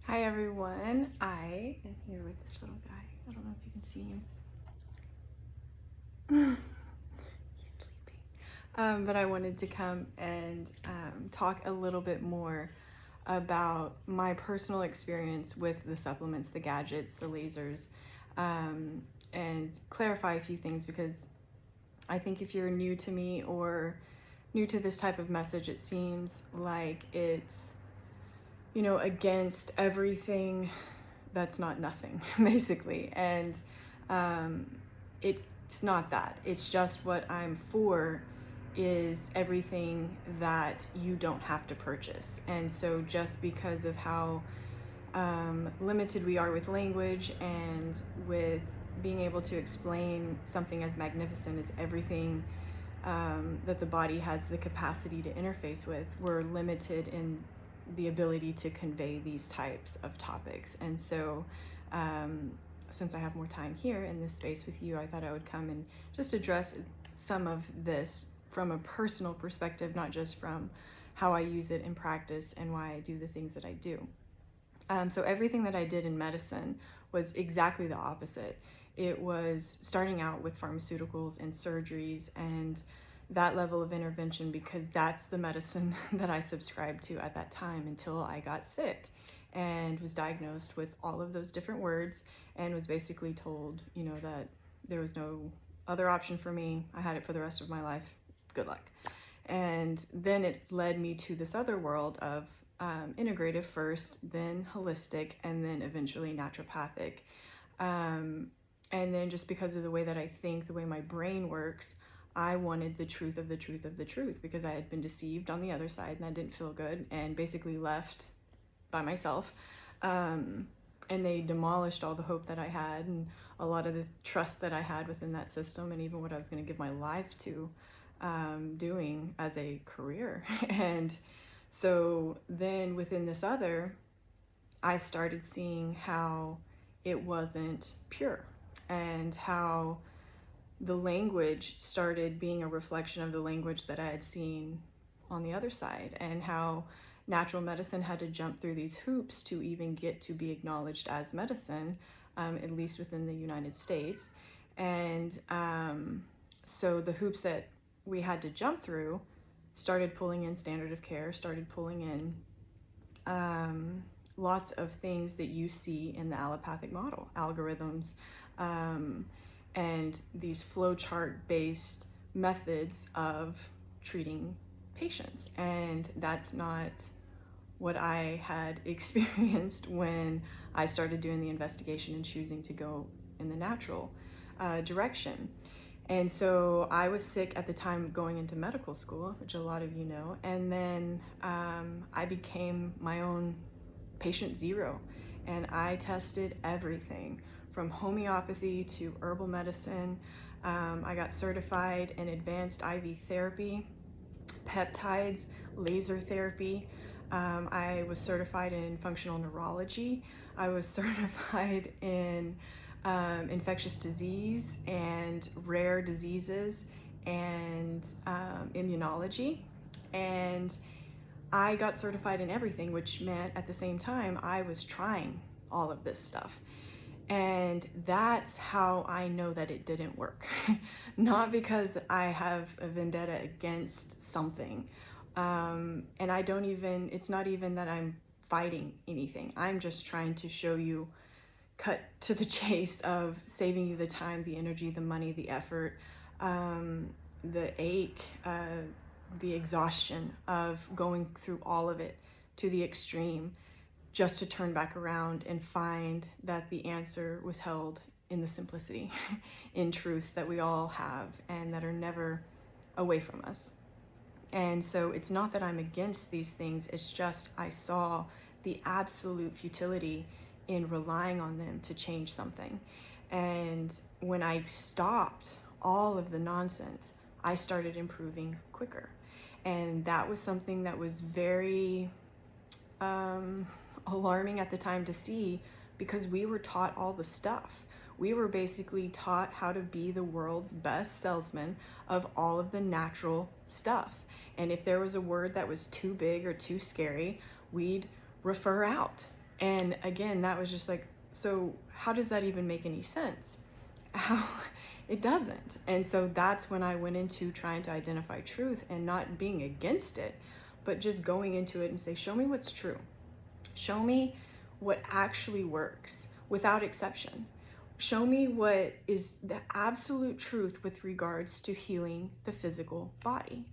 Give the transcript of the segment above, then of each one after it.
Hi everyone, I am here with this little guy. I don't know if you can see him. He's sleeping. But I wanted to come and talk a little bit more about my personal experience with the supplements, the gadgets, the lasers, and clarify a few things, because I think if you're new to me or new to this type of message, it seems like it's against everything that's not nothing, basically. And it's not that. It's just what I'm for is everything that you don't have to purchase. And so just because of how limited we are with language and with being able to explain something as magnificent as everything that the body has the capacity to interface with, we're limited in the ability to convey these types of topics. And so since I have more time here in this space with you, I thought I would come and just address some of this from a personal perspective, not just from how I use it in practice and why I do the things that I do. So everything that I did in medicine was exactly the opposite. It was starting out with pharmaceuticals and surgeries and that level of intervention, because that's the medicine that I subscribed to at that time until I got sick and was diagnosed with all of those different words and was basically told, that there was no other option for me. I had it for the rest of my life. Good luck. And then it led me to this other world of integrative first, then holistic, and then eventually naturopathic. And then just because of the way that I think, the way my brain works, I wanted the truth of the truth of the truth, because I had been deceived on the other side and that didn't feel good, and basically left by myself. And they demolished all the hope that I had and a lot of the trust that I had within that system, and even what I was going to give my life to doing as a career. And so then within this other, I started seeing how it wasn't pure, and how the language started being a reflection of the language that I had seen on the other side, and how natural medicine had to jump through these hoops to even get to be acknowledged as medicine, at least within the United States. And so the hoops that we had to jump through started pulling in standard of care, started pulling in lots of things that you see in the allopathic model, algorithms, and these flowchart based methods of treating patients. And that's not what I had experienced when I started doing the investigation and choosing to go in the natural direction. And so I was sick at the time going into medical school, which a lot of you know, and then I became my own patient zero, and I tested everything from homeopathy to herbal medicine. I got certified in advanced IV therapy, peptides, laser therapy. I was certified in functional neurology. I was certified in infectious disease and rare diseases and immunology. And I got certified in everything, which meant at the same time I was trying all of this stuff. And that's how I know that it didn't work. Not because I have a vendetta against something. And it's not even that I'm fighting anything. I'm just trying to show you, cut to the chase of saving you the time, the energy, the money, the effort, the ache, the exhaustion of going through all of it to the extreme, just to turn back around and find that the answer was held in the simplicity, in truths that we all have and that are never away from us. And so it's not that I'm against these things, it's just I saw the absolute futility in relying on them to change something. And when I stopped all of the nonsense, I started improving quicker. And that was something that was very alarming at the time to see, because we were taught all the stuff. We were basically taught how to be the world's best salesman of all of the natural stuff. And if there was a word that was too big or too scary, we'd refer out. And again, that was just like, so how does that even make any sense? How it doesn't. And so that's when I went into trying to identify truth and not being against it, but just going into it and say, show me what's true. Show me what actually works without exception. Show me what is the absolute truth with regards to healing the physical body.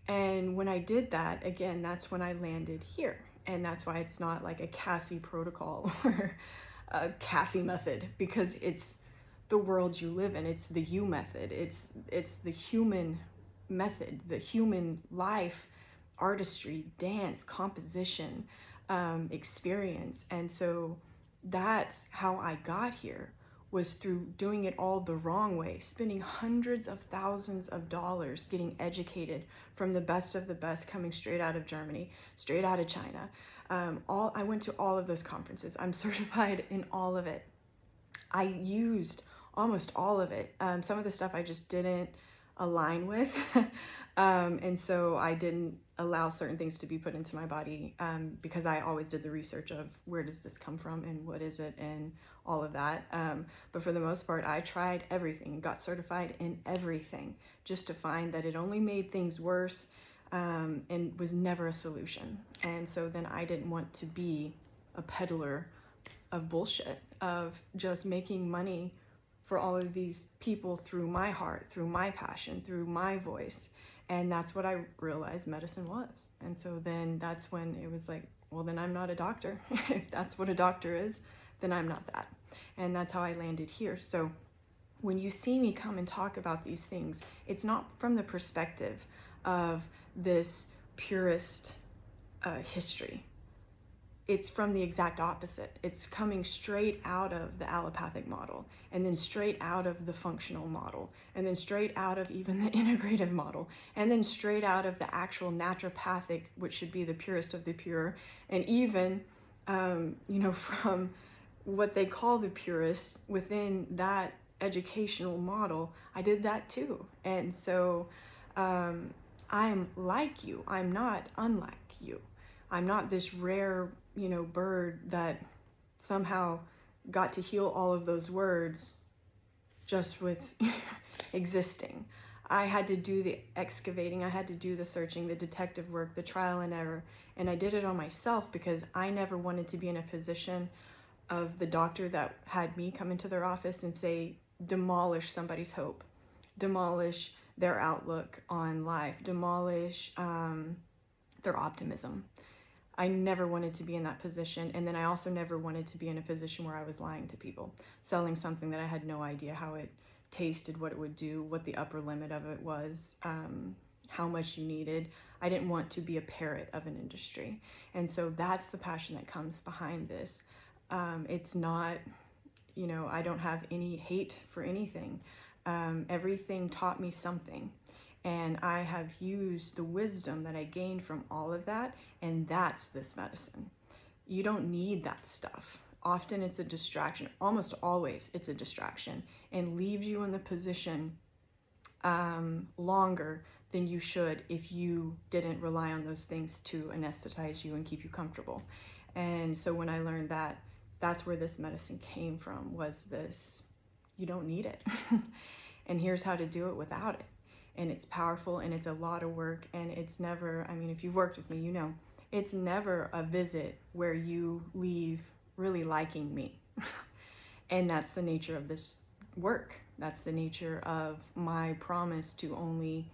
And when I did that, again, that's when I landed here. And that's why it's not like a Cassie protocol or a Cassie method, because it's the world you live in. It's the you method. It's the human method, the human life, artistry, dance, composition, experience. And so that's how I got here, was through doing it all the wrong way, spending hundreds of thousands of dollars getting educated from the best of the best, coming straight out of Germany, straight out of China. I went to all of those conferences. I'm certified in all of it. I used almost all of it. Some of the stuff I just didn't align with. And so I didn't allow certain things to be put into my body, because I always did the research of where does this come from and what is it and all of that. But for the most part, I tried everything and got certified in everything just to find that it only made things worse, and was never a solution. And so then I didn't want to be a peddler of bullshit, of just making money for all of these people through my heart, through my passion, through my voice. And that's what I realized medicine was. And so then that's when it was like, well, then I'm not a doctor. If that's what a doctor is, then I'm not that. And that's how I landed here. So when you see me come and talk about these things, it's not from the perspective of this purist history. It's from the exact opposite. It's coming straight out of the allopathic model, and then straight out of the functional model, and then straight out of even the integrative model, and then straight out of the actual naturopathic, which should be the purest of the pure, and even, from what they call the purist within that educational model. I did that too. And so I'm like you. I'm not unlike you. I'm not this rare, bird that somehow got to heal all of those words just with existing. I had to do the excavating, I had to do the searching, the detective work, the trial and error, and I did it on myself because I never wanted to be in a position of the doctor that had me come into their office and say, demolish somebody's hope, demolish their outlook on life, demolish their optimism. I never wanted to be in that position. And then I also never wanted to be in a position where I was lying to people, selling something that I had no idea how it tasted, what it would do, what the upper limit of it was, how much you needed. I didn't want to be a parrot of an industry. And so that's the passion that comes behind this. It's not, I don't have any hate for anything. Everything taught me something. And I have used the wisdom that I gained from all of that, and that's this medicine. You don't need that stuff. Often it's a distraction. Almost always it's a distraction, and leaves you in the position longer than you should if you didn't rely on those things to anesthetize you and keep you comfortable. And so when I learned that, that's where this medicine came from, was this, you don't need it. And here's how to do it without it. And it's powerful, and it's a lot of work, and it's never, if you've worked with me, it's never a visit where you leave really liking me. And that's the nature of this work. That's the nature of my promise to only,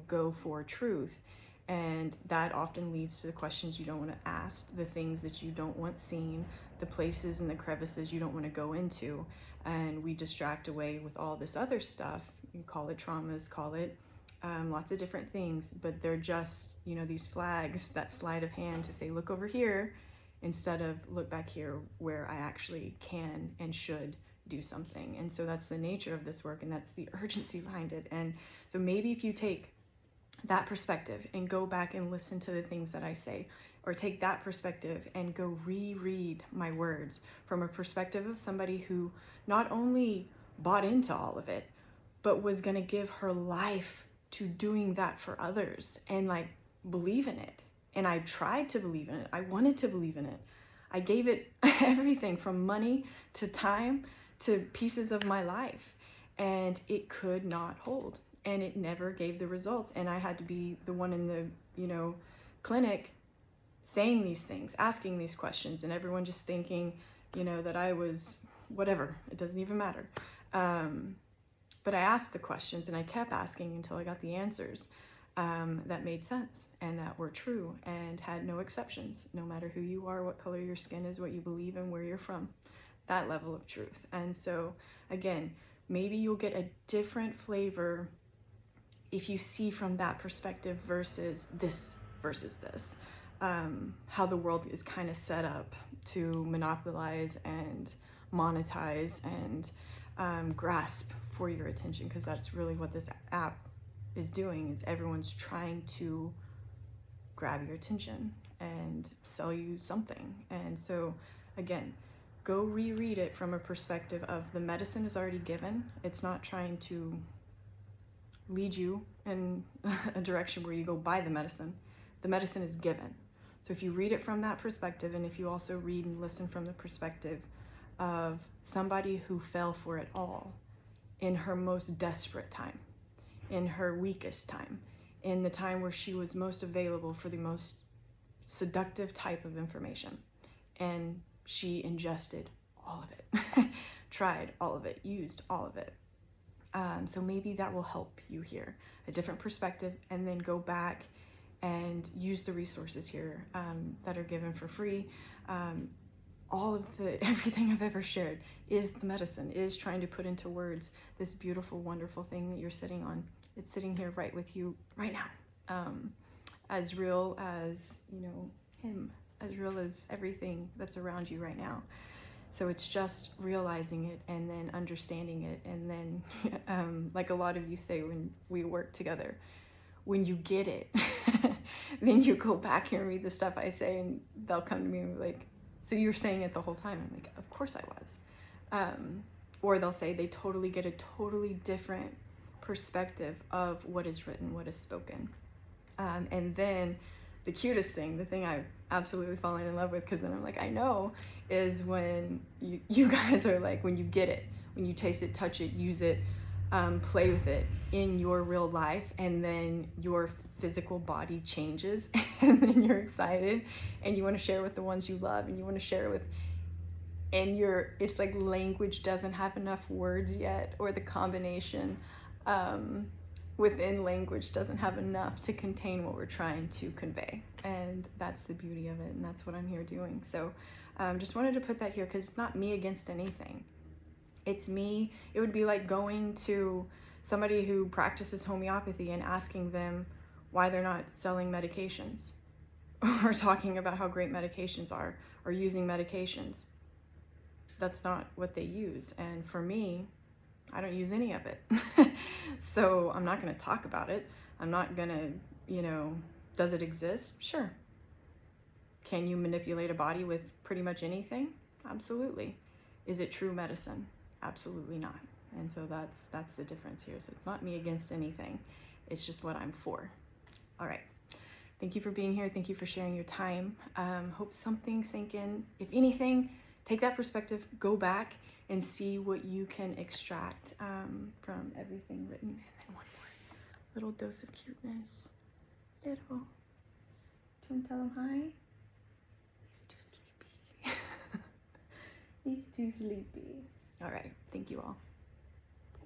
go for truth. And that often leads to the questions you don't want to ask, the things that you don't want seen, the places and the crevices you don't want to go into. And we distract away with all this other stuff. You call it traumas, call it lots of different things, but they're just, these flags, that sleight of hand to say, look over here, instead of look back here where I actually can and should do something. And so that's the nature of this work, and that's the urgency behind it. And so maybe if you take that perspective and go back and listen to the things that I say, or take that perspective and go reread my words from a perspective of somebody who not only bought into all of it, but was going to give her life to doing that for others and believe in it. And I tried to believe in it. I wanted to believe in it. I gave it everything from money to time to pieces of my life, and it could not hold, and it never gave the results. And I had to be the one in the, clinic saying these things, asking these questions, and everyone just thinking, that I was whatever. It doesn't even matter. But I asked the questions, and I kept asking until I got the answers that made sense and that were true and had no exceptions, no matter who you are, what color your skin is, what you believe in, where you're from, that level of truth. And so again, maybe you'll get a different flavor if you see from that perspective versus this, how the world is kind of set up to monopolize and monetize and grasp for your attention, because that's really what this app is doing. Is everyone's trying to grab your attention and sell you something. And so again, go reread it from a perspective of the medicine is already given. It's not trying to lead you in a direction where you go buy the medicine. The medicine is given. So if you read it from that perspective, and if you also read and listen from the perspective of somebody who fell for it all in her most desperate time, in her weakest time, in the time where she was most available for the most seductive type of information, and she ingested all of it, tried all of it, used all of it. So maybe that will help you here, a different perspective, and then go back and use the resources here that are given for free. All of everything I've ever shared is the medicine, is trying to put into words this beautiful, wonderful thing that you're sitting on. It's sitting here right with you right now, as real as, him, as real as everything that's around you right now. So it's just realizing it and then understanding it. And then, like a lot of you say when we work together, when you get it, then you go back and read the stuff I say, and they'll come to me and be like, so you were saying it the whole time? I'm like, of course I was. Or they'll say they totally get a totally different perspective of what is written, what is spoken. And then the cutest thing, the thing I've absolutely fallen in love with, because then I'm like, I know, is when you guys are like, when you get it, when you taste it, touch it, use it, play with it in your real life, and then your physical body changes, and then you're excited, and you want to share with the ones you love, and you want to share with, and it's like language doesn't have enough words yet, or the combination within language doesn't have enough to contain what we're trying to convey. And that's the beauty of it, and that's what I'm here doing. So just wanted to put that here, because it's not me against anything. It's me. It would be like going to somebody who practices homeopathy and asking them why they're not selling medications or talking about how great medications are or using medications. That's not what they use. And for me, I don't use any of it. So I'm not going to talk about it. I'm not going to, does it exist? Sure. Can you manipulate a body with pretty much anything? Absolutely. Is it true medicine? Absolutely not. And so that's the difference here. So it's not me against anything. It's just what I'm for. All right. Thank you for being here. Thank you for sharing your time. Hope something sank in. If anything, take that perspective, go back and see what you can extract from everything written. And then one more little dose of cuteness. Little. Do you want to tell him hi? He's too sleepy. He's too sleepy. All right. Thank you all.